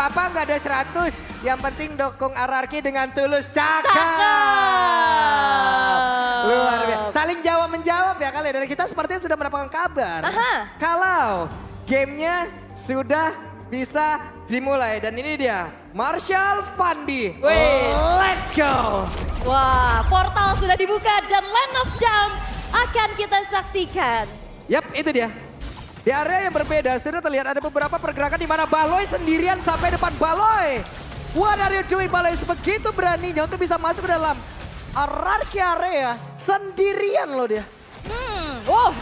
apa-apa nggak ada 100. Yang penting dukung RRQ dengan tulus. Cakep. Luar biasa. Saling jawab-menjawab ya kali. Dari kita sepertinya sudah mendapatkan kabar. Kalau gamenya sudah bisa dimulai. Dan ini dia Marshall Fandi. Let's go. Wah, portal sudah dibuka dan Land of Jump akan kita saksikan. Yap, itu dia. Di area yang berbeda sudah terlihat ada beberapa pergerakan di mana Baloy sendirian sampai depan Baloy. What are you doing Baloy? Begitu beraninya untuk bisa masuk ke dalam RRQ area sendirian loh dia.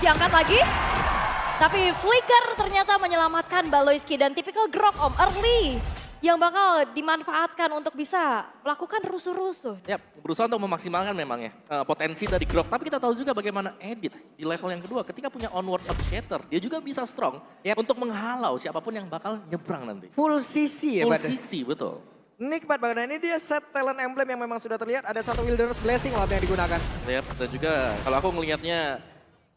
Diangkat lagi. Tapi Flicker ternyata menyelamatkan Baloyski dan tipikal Grok Om early yang bakal dimanfaatkan untuk bisa melakukan rusuh-rusuh. Ya, berusaha untuk memaksimalkan memang ya potensi dari Grok. Tapi kita tahu juga bagaimana Edit di level yang kedua ketika punya onward shatter, dia juga bisa strong untuk menghalau siapapun yang bakal nyebrang nanti. Full CC ya Full Bada? CC, betul. Nikmat banget. Nah, ini dia set talent emblem yang memang sudah terlihat. Ada satu Wilderness Blessing loh yang digunakan. Yep, dan juga kalau aku ngelihatnya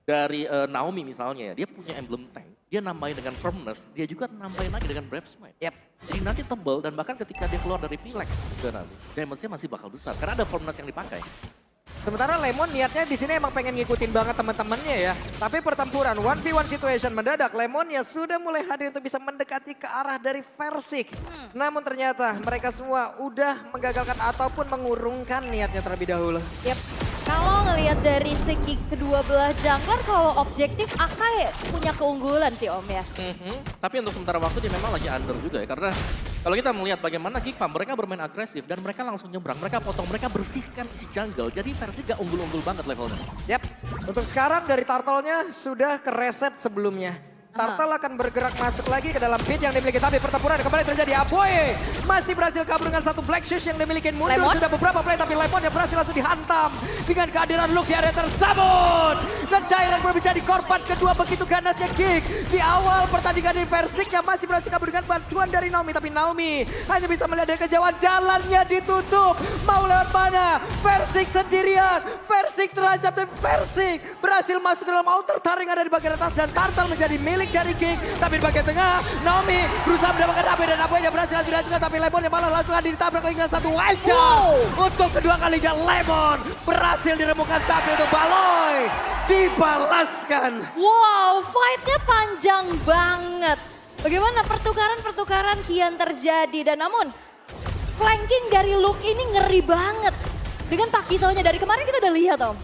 dari Naomi misalnya ya, dia punya emblem tank. Dia nambahin dengan firmness, dia juga nambahin lagi dengan brave smite. Jadi nanti tebal dan bahkan ketika dia keluar dari Pilex juga nanti, damage-nya masih bakal besar karena ada firmness yang dipakai. Sementara Lemon niatnya di sini emang pengen ngikutin banget teman-temannya ya. Tapi pertempuran 1v1 situation mendadak, Lemon ya sudah mulai hadir untuk bisa mendekati ke arah dari Versik. Namun ternyata mereka semua udah menggagalkan ataupun mengurungkan niatnya terlebih dahulu. Kalau ngelihat dari segi kedua belah jungler, kalau objektif Akai punya keunggulan sih Om ya. Tapi untuk sementara waktu dia memang lagi under juga ya. Karena kalau kita melihat bagaimana Geek Farm, mereka bermain agresif dan mereka langsung nyebrang. Mereka potong, mereka bersihkan isi jungle. Jadi versi gak unggul-unggul banget levelnya. Untuk sekarang dari Turtle-nya sudah ke reset sebelumnya. Turtle akan bergerak masuk lagi ke dalam pit yang dimiliki. Tapi pertempuran kembali terjadi. Aboy masih berhasil kabur dengan satu Black Shoes yang dimiliki. Mundur Lemon? sudah beberapa play tapi Lemon yang berhasil langsung dihantam. Dengan kehadiran Luke di area tersebut. Dan Dylan berbicara di korban kedua begitu ganasnya Geek. Di awal pertandingan di Versik yang masih berhasil kabur dengan bantuan dari Naomi. Tapi Naomi hanya bisa melihat dari kejauhan, jalannya ditutup. Mau lewat mana? Versik sendirian. Versik terhajam dan Versik berhasil masuk ke dalam outer taring ada di bagian atas. Dan Turtle menjadi milik dari Geek. Tapi di bagian tengah Naomi berusaha mendapatkan Abe dan Abe berhasil juga. Tapi Lemon yang malah langsung ditabrak lagi dengan satu wild charge. Untuk kedua kalinya Lemon berhasil diremukan tapi untuk Baloy dibalaskan. Wow, fight-nya panjang banget. Bagaimana pertukaran-pertukaran kian terjadi dan namun flanking dari Luke ini ngeri banget. Dengan Pakitonya dari kemarin kita udah lihat Om.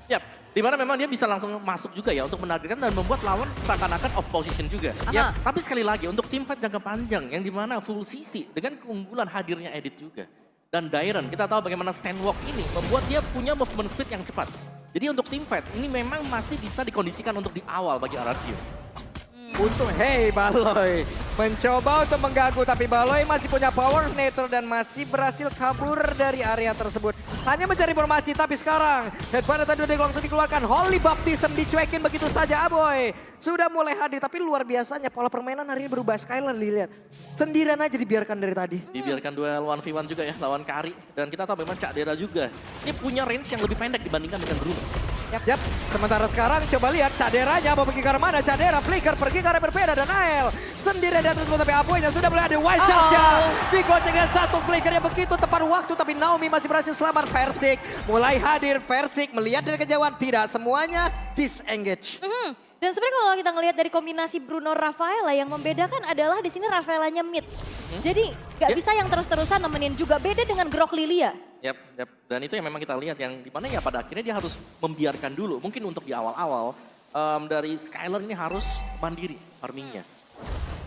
Yap, dimana memang dia bisa langsung masuk juga ya untuk menargetkan dan membuat lawan seakan-akan off position juga. Tapi sekali lagi untuk tim fight jangka panjang yang dimana full CC dengan keunggulan hadirnya Edit juga. Dan Dairon, kita tahu bagaimana Sandwalk ini membuat dia punya movement speed yang cepat. Jadi untuk tim fight ini memang masih bisa dikondisikan untuk di awal bagi RRQ. Untuk Baloy mencoba untuk mengganggu tapi Baloy masih punya power neutral dan masih berhasil kabur dari area tersebut. Hanya mencari informasi tapi sekarang headband tadi udah langsung dikeluarkan. Holy Baptism dicuekin begitu saja Aboy. Sudah mulai hadir tapi luar biasanya pola permainan hari ini berubah. Skylar dilihat sendirian aja dibiarkan dari tadi. Dibiarkan duel 1v1 juga ya lawan Kari. Dan kita tahu memang Cak Dera juga. Ini punya range yang lebih pendek dibandingkan dengan Bruno. Sementara sekarang coba lihat Caderanya mau pergi ke arah mana. Cadera Flicker pergi ke arah berbeda dan Nael sendirian di atas tapi Aboynya sudah mulai ada wild charge. Digoceng dengan satu Flicker yang begitu tepat waktu tapi Naomi masih berhasil selamat. Versik mulai hadir. Versik melihat dari kejauhan tidak semuanya disengage. Dan sebenarnya kalau kita ngelihat dari kombinasi Bruno Rafaela yang membedakan adalah di sini Rafaelanya mid. Jadi gak bisa yang terus-terusan nemenin juga beda dengan Grok Lilia. Yap. Dan itu yang memang kita lihat yang dimana ya pada akhirnya dia harus membiarkan dulu. Mungkin untuk di awal-awal dari Skylar ini harus mandiri farmingnya.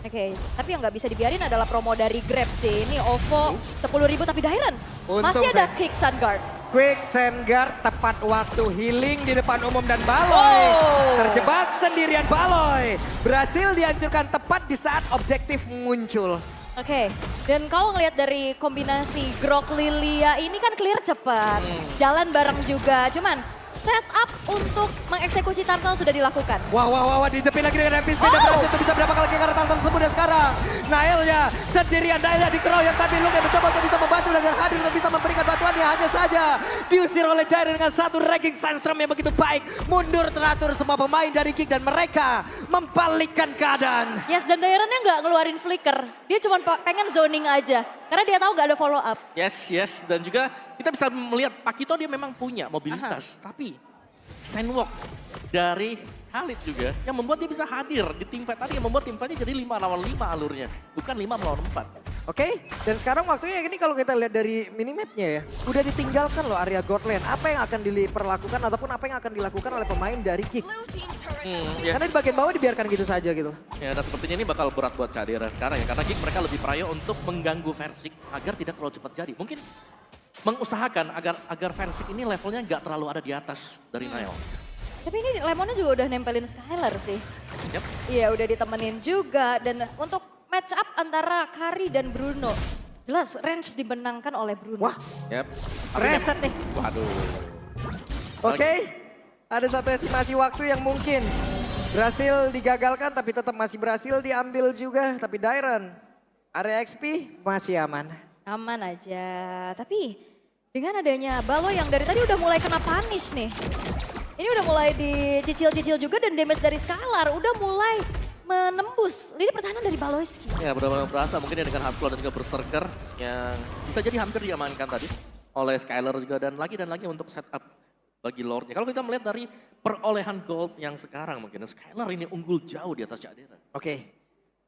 Oke, tapi yang nggak bisa dibiarin adalah promo dari Grab sih. Ini OVO 10.000 tapi Dairon masih ada Kick Sunguard. Quick Sandguard tepat waktu healing di depan umum dan Baloy. Terjebak sendirian Baloy. Berhasil dihancurkan tepat di saat objektif muncul. Oke, dan kalau ngelihat dari kombinasi Grok Lilia ini kan clear cepat. Jalan bareng juga, cuman setup untuk mengeksekusi turtle sudah dilakukan. Wah, dijepit lagi dengan MP Spin dan berhasil untuk bisa mendapatkan lagi karena turtle tersebut. Dan sekarang Nailnya sendirian, Nailnya dikeroyok tapi Luke mencoba untuk bisa membantu dan hadir untuk bisa memberikan bantuannya. Hanya saja diusir oleh Dairen dengan satu ranking Sandstorm yang begitu baik. Mundur teratur semua pemain dari Geek dan mereka membalikkan keadaan. Yes, dan Dairennya nggak ngeluarin flicker. Dia cuma pengen zoning aja. Karena dia tahu nggak ada follow up. Yes. Dan juga kita bisa melihat Pakito dia memang punya mobilitas. Tapi sandwalk dari Khalid juga yang membuat dia bisa hadir di tim fight tadi. Yang membuat tim fightnya jadi 5 lawan 5 alurnya. Bukan 5 lawan 4. Oke, dan sekarang waktunya ini kalau kita lihat dari minimapnya ya. Udah ditinggalkan loh area God Lane. Apa yang akan diperlakukan ataupun apa yang akan dilakukan oleh pemain dari Geek. Ya. Karena di bagian bawah dibiarkan gitu saja gitu. Ya, dan sepertinya ini bakal berat buat Cadera sekarang ya. Karena Geek mereka lebih prio untuk mengganggu Versik agar tidak terlalu cepat jadi. Mungkin mengusahakan agar Versik ini levelnya nggak terlalu ada di atas dari Nile. Tapi ini Lemonnya juga udah nempelin Skylar sih. Yep. Iya udah ditemenin juga. Dan untuk match up antara Kari dan Bruno. Jelas range dimenangkan oleh Bruno. Wah, Yep. reset nih. Waduh. Oke, ada satu estimasi waktu yang mungkin berhasil digagalkan tapi tetap masih berhasil diambil juga. Tapi Dairen, area XP masih aman. Aman aja. Tapi dengan adanya Balo yang dari tadi udah mulai kena punish nih. Ini udah mulai dicicil-cicil juga dan damage dari Skylar udah mulai menembus lini pertahanan dari Baloyski. Ya benar-benar berasa mungkin ya dengan Hustle dan juga Berserker yang bisa jadi hampir diamankan tadi oleh Skylar juga. Dan lagi untuk setup bagi Lordnya. Kalau kita melihat dari perolehan gold yang sekarang mungkin Skylar ini unggul jauh di atas Cadera. Oke.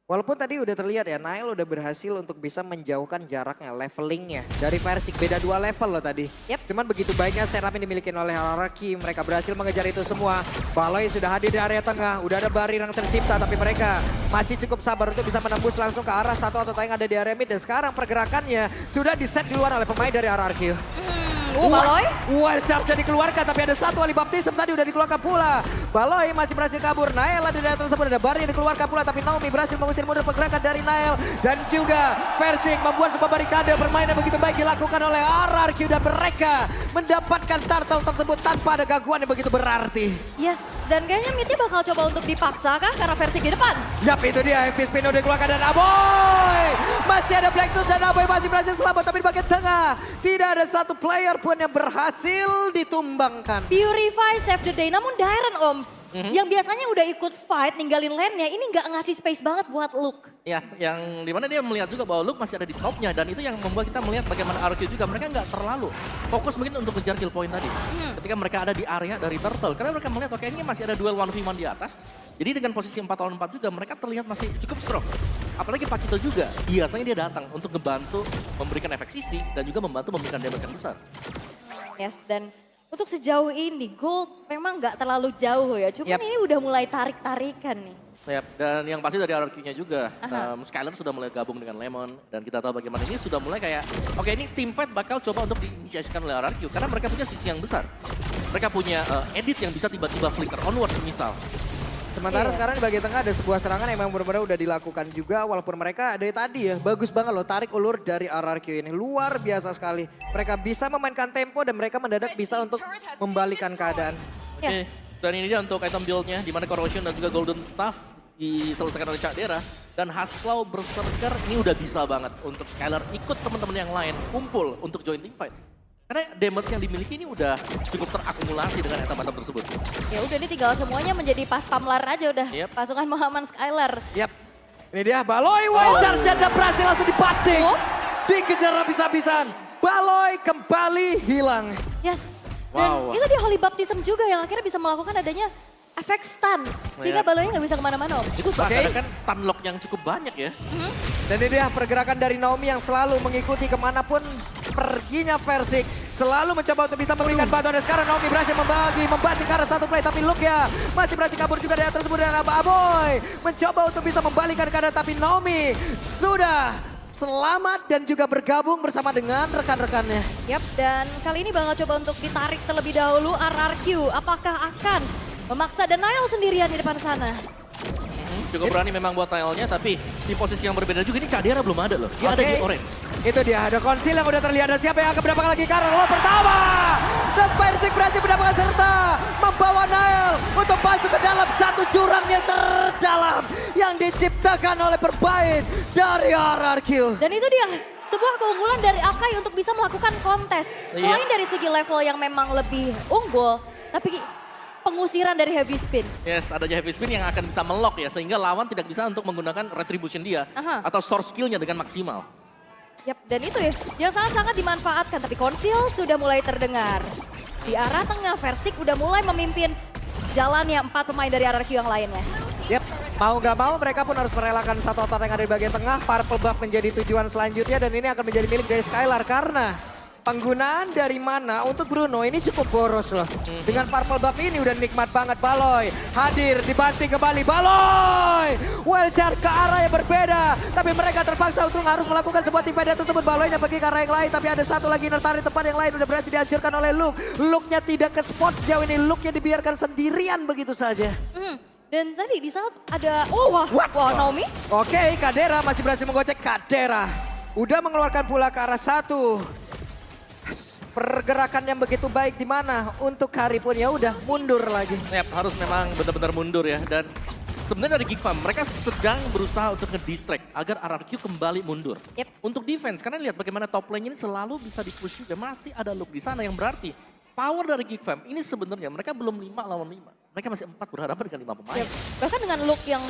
Walaupun tadi udah terlihat ya, Nile udah berhasil untuk bisa menjauhkan jaraknya, levelingnya. Dari Versik, beda 2 level loh tadi. Yep. Cuman begitu baiknya setup yang dimiliki oleh Hierarchy, mereka berhasil mengejar itu semua. Baloy sudah hadir di area tengah, udah ada barrier yang tercipta, tapi mereka masih cukup sabar untuk bisa menembus langsung ke arah satu atau yang ada di area mid. Dan sekarang pergerakannya sudah di-set di luar oleh pemain dari Hierarchy. Baloy? Wild Charge dikeluarkan tapi ada satu Ali Baptism tadi udah dikeluarkan pula. Baloy masih berhasil kabur. Nail ada di daerah tersebut, ada Barry yang dikeluarkan pula tapi Naomi berhasil mengusir mundur pergerakan dari Nail. Dan juga Versik membuat sebuah barikade permainan begitu baik dilakukan oleh RRQ dan mereka mendapatkan turtle tersebut tanpa ada gangguan yang begitu berarti. Yes, dan kayaknya midnya bakal coba untuk dipaksa kah karena Versik di depan. Yap, itu dia MP Spin udah dikeluarkan dan Aboy. Masih ada Blackstone dan Aboy masih berhasil selamat tapi di bagian tengah tidak ada satu player pun yang berhasil ditumbangkan. Purify save the day, namun Dairen Om, yang biasanya udah ikut fight ninggalin lane-nya, ini nggak ngasih space banget buat Luke. Ya, yang dimana dia melihat juga bahwa Luke masih ada di topnya dan itu yang membuat kita melihat bagaimana RQ juga mereka nggak terlalu fokus mungkin untuk kejar kill point tadi. Ketika mereka ada di area dari Turtle, karena mereka melihat oke ini masih ada duel 1v1 di atas. Jadi dengan posisi 4 lawan 4 juga mereka terlihat masih cukup strong. Apalagi Pakito juga, biasanya dia datang untuk ngebantu memberikan efek sisi dan juga membantu memberikan damage yang besar. Yes, dan untuk sejauh ini Gold memang nggak terlalu jauh ya. Cuman ini udah mulai tarik-tarikan nih. Yap, dan yang pasti dari RRQ-nya juga, Skylar sudah mulai gabung dengan Lemon. Dan kita tahu bagaimana ini sudah mulai kayak, oke ini tim fight bakal coba untuk diinisiasikan oleh RRQ. Karena mereka punya sisi yang besar. Mereka punya edit yang bisa tiba-tiba flicker onward misal. Sementara sekarang di bagian tengah ada sebuah serangan yang memang benar-benar udah dilakukan juga. Walaupun mereka dari tadi ya, bagus banget loh tarik ulur dari RRQ ini. Luar biasa sekali. Mereka bisa memainkan tempo dan mereka mendadak bisa untuk membalikan keadaan. Oke, dan ini dia untuk item build-nya. Dimana Corrosion dan juga Golden Staff diselesaikan oleh Cadera. Dan Hasclaw Berserker ini udah bisa banget untuk Skylar ikut teman-teman yang lain kumpul untuk join team fight. Karena damage yang dimiliki ini udah cukup terakumulasi dengan item-item tersebut. Ya udah ini tinggal semuanya menjadi pas pamlar aja udah. Pasukan Muhammad Skylar. Yap. Ini dia Baloy Wild Charge dan berhasil langsung dibanting. Dikejar habis-habisan. Baloy kembali hilang. Yes. Dan itu dia Holy Baptism juga yang akhirnya bisa melakukan adanya efek stun. Sehingga Baloynya nggak bisa kemana-mana Om. Itu seakan-akan stun lock yang cukup banyak ya. Dan ini dia pergerakan dari Naomi yang selalu mengikuti kemanapun perginya Versik. Selalu mencoba untuk bisa memberikan bantuan. Dan sekarang Naomi berhasil membanting ke arah satu play. Tapi Luke ya masih berhasil kabur juga dari tersebut. Dan Aboy mencoba untuk bisa membalikan keadaan. Tapi Naomi sudah selamat dan juga bergabung bersama dengan rekan-rekannya. Yap, dan kali ini bakal coba untuk ditarik terlebih dahulu RRQ. Apakah akan memaksa Denial sendirian di depan sana? Cukup berani memang buat Nile-nya, tapi di posisi yang berbeda juga ini Cadera belum ada loh. Dia ada di orange. Itu dia, ada konsil yang udah terlihat. Dan siapa yang akan mendapatkan lagi karena lo pertama. Dan Persik berhasil mendapatkan serta membawa Nael untuk masuk ke dalam satu jurang yang terdalam yang diciptakan oleh bermain dari RRQ. Dan itu dia, sebuah keunggulan dari Akai untuk bisa melakukan kontes. Selain dari segi level yang memang lebih unggul, tapi pengusiran dari heavy spin. Yes, adanya heavy spin yang akan bisa melock ya, sehingga lawan tidak bisa untuk menggunakan retribution dia atau source skillnya dengan maksimal. Yap, dan itu ya yang sangat-sangat dimanfaatkan. Tapi Konsil sudah mulai terdengar. Di arah tengah, Persik udah mulai memimpin jalannya 4 pemain dari RRQ yang lainnya. Yap, mau gak mau mereka pun harus merelakan satu otot yang ada di bagian tengah. Purple buff menjadi tujuan selanjutnya dan ini akan menjadi milik dari Skylar karena penggunaan dari mana untuk Bruno ini cukup boros loh. Dengan purple buff ini udah nikmat banget Baloy. Hadir dibanting kembali Baloy. Wildcard ke arah yang berbeda. Tapi mereka terpaksa untuk harus melakukan sebuah tim peda tersebut. Baloynya pergi ke arah yang lain. Tapi ada satu lagi nertari tempat yang lain udah berhasil dihancurkan oleh Luke. Luke-nya tidak ke spot sejauh ini. Luke-nya dibiarkan sendirian begitu saja. Dan tadi di saat ada, wah Naomi. Oke, Kadera masih berhasil menggocek. Kadera udah mengeluarkan pula ke arah satu. Pergerakan yang begitu baik di mana untuk Kari pun ya udah mundur lagi. Yap, harus memang benar-benar mundur ya. Dan sebenarnya dari Geek Farm, mereka sedang berusaha untuk nge-distract agar RRQ kembali mundur. Untuk defense, karena lihat bagaimana top lane ini selalu bisa di-push juga. Masih ada Luke di sana yang berarti power dari Geek Farm ini sebenarnya mereka belum 5 lawan 5. Mereka masih 4 berhadapan dengan 5 pemain. Bahkan dengan Luke yang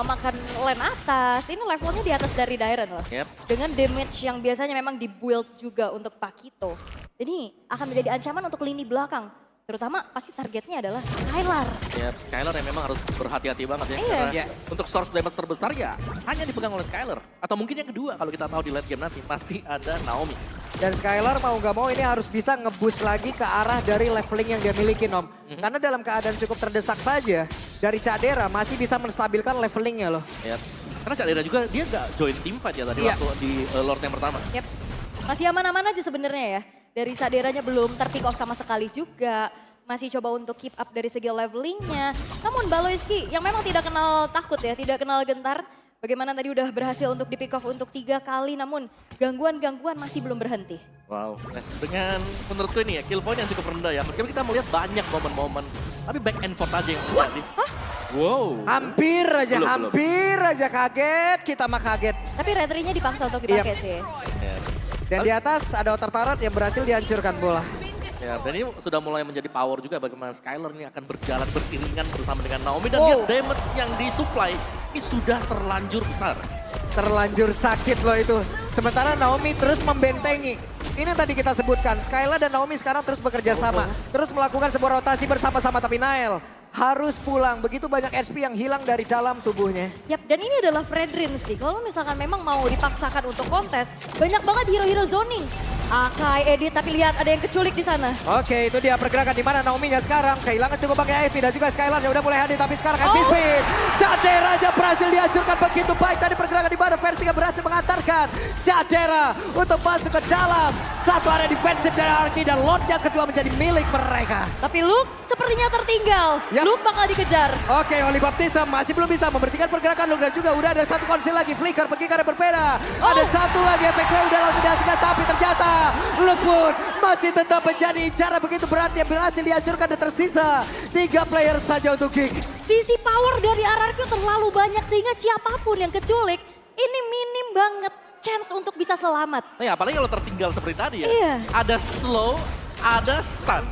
makan lane atas, ini levelnya di atas dari Dairen loh. Dengan damage yang biasanya memang di-build juga untuk Pakito. Ini akan menjadi ancaman untuk lini belakang. Terutama pasti targetnya adalah Skylar. Skylar yang memang harus berhati-hati banget ya. Karena untuk source damage terbesar ya hanya dipegang oleh Skylar. Atau mungkin yang kedua kalau kita tahu di late game nanti masih ada Naomi. Dan Skylar mau gak mau ini harus bisa nge-boost lagi ke arah dari leveling yang dia miliki Nom. Karena dalam keadaan cukup terdesak saja dari Cadera masih bisa menstabilkan levelingnya loh. Karena Cadera juga dia gak join team fight ya tadi waktu di Lord yang pertama. Masih aman-aman aja sebenarnya ya. Dari Caderanya belum terpick off sama sekali juga. Masih coba untuk keep up dari segi levelingnya. Namun Baloyski yang memang tidak kenal takut ya, tidak kenal gentar. Bagaimana tadi udah berhasil untuk di pick off untuk 3 kali, namun gangguan-gangguan masih belum berhenti. Wow, dengan menurutku ini ya kill point yang cukup rendah ya. Meskipun kita melihat banyak momen-momen, tapi back and forth aja yang terjadi. Wow. Hampir aja kaget, kita mah kaget. Tapi retrinya dipaksa untuk dipakai sih. Dan di atas ada Outer Turret yang berhasil dihancurkan bola. Dan ini sudah mulai menjadi power juga bagaimana Skylar ini akan berjalan beriringan bersama dengan Naomi. Dan lihat damage yang disupply ini sudah terlanjur besar. Terlanjur sakit loh itu. Sementara Naomi terus membentengi. Ini yang tadi kita sebutkan, Skylar dan Naomi sekarang terus bekerja sama. Terus melakukan sebuah rotasi bersama-sama, tapi Nael harus pulang. Begitu banyak SP yang hilang dari dalam tubuhnya. Dan ini adalah Fredrin sih. Kalau misalkan memang mau dipaksakan untuk kontes, banyak banget hero-hero zoning. Akai, Edit, tapi lihat ada yang keculik di sana. Oke, itu dia pergerakan di mana Naomi-nya sekarang. Kehilangan cukup pakai AFP dan juga Skylar yang udah mulai hadir, tapi sekarang heavy spin. Cadera aja berhasil dihancurkan begitu baik. Tadi pergerakan di mana Persik yang berhasil mengantarkan Cadera untuk masuk ke dalam satu area defensif dari RRQ dan Lord yang kedua menjadi milik mereka. Tapi Luke sepertinya tertinggal. Luke bakal dikejar. Oke, Oli Baptista masih belum bisa memberhentikan pergerakan Luke dan juga udah ada satu konsil lagi. Flicker pergi ke arah berbeda. Ada satu lagi Apex yang udah langsung dihasilkan, tapi ternyata Luke pun masih tetap menjadi incaran begitu berat yang berhasil dihancurkan dan tersisa 3 player saja untuk Geek. Sisi power dari RRQ terlalu banyak sehingga siapapun yang keculik ini minim banget chance untuk bisa selamat. Apalagi kalau tertinggal seperti tadi ya. Ada slow, ada stun.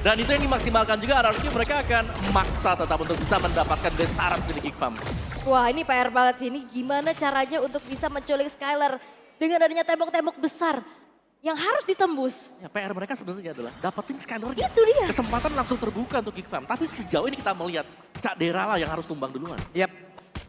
Dan itu yang dimaksimalkan juga RRQ, mereka akan maksa tetap untuk bisa mendapatkan best start dari Geek Farm. Wah, ini PR banget sih. Ini gimana caranya untuk bisa menculik Skylar dengan adanya tembok-tembok besar yang harus ditembus. PR mereka sebenarnya adalah dapetin Skylar. Itu dia. Kesempatan langsung terbuka untuk Geek Farm. Tapi sejauh ini kita melihat Cadera lah yang harus tumbang duluan.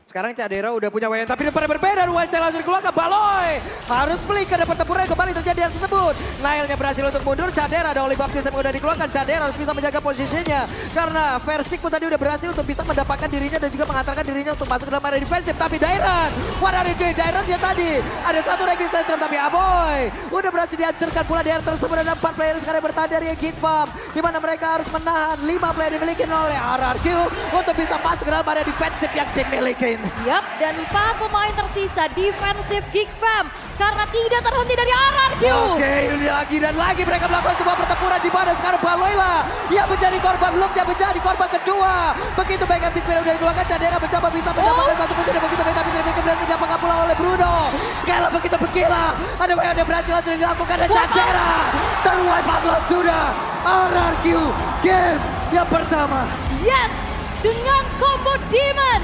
Sekarang Cadera udah punya WN, tapi pada berbeda. Wildcard langsung dikeluarkan, Baloy harus flicker dan pertempuran kembali terjadi hal tersebut. Nailnya berhasil untuk mundur, Cadera ada Oli Baptista yang udah dikeluarkan. Cadera harus bisa menjaga posisinya karena Persik pun tadi udah berhasil untuk bisa mendapatkan dirinya dan juga mengantarkan dirinya untuk masuk ke dalam area defensif. Tapi Dairen, what are you doing? Dairen yang tadi ada satu registration, tapi Aboy udah berhasil dihancurkan pula di area tersebut. Ada 4 player sekarang bertahan dari Geek Farm, di mana mereka harus menahan 5 player dimiliki oleh RRQ untuk bisa masuk ke dalam area defensif yang dimiliki. Yap, dan 4 pemain tersisa defensif Geek Fam karena tidak terhenti dari RRQ. Oke, ini lagi dan lagi mereka melakukan sebuah pertempuran di mana sekarang Baloila yang menjadi korban Lux yang menjadi korban kedua. Begitu baik habis udah dikeluarkan, Cadena mencoba bisa mendapatkan satu posisi begitu baik tapi tidak mengapula oleh Bruno. Sekali begitu berkila, ada yang berhasil langsung dilakukan dan Cadena terwipe out sudah. RRQ game yang pertama. Yes, dengan combo Demon,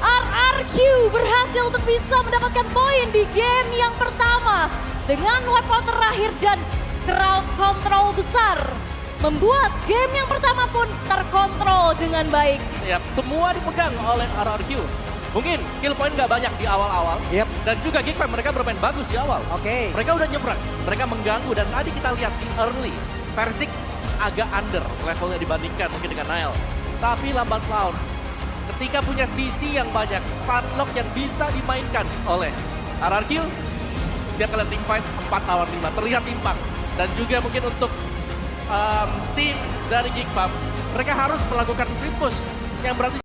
RRQ berhasil untuk bisa mendapatkan poin di game yang pertama. Dengan wipeout terakhir dan crowd control besar, membuat game yang pertama pun terkontrol dengan baik. Yap, semua dipegang oleh RRQ. Mungkin kill point gak banyak di awal-awal. Yep. Dan juga Geek Fam mereka bermain bagus di awal. Oke. Mereka udah nyebrang, mereka mengganggu dan tadi kita lihat di early. Versik agak under levelnya dibandingkan mungkin dengan Nile. Tapi lambat laun, ketika punya sisi yang banyak, stun lock yang bisa dimainkan oleh RRQ, setiap kalian team fight 4 lawan 5 terlihat imbang. Dan juga mungkin untuk tim dari Geek Fam, mereka harus melakukan split push yang berarti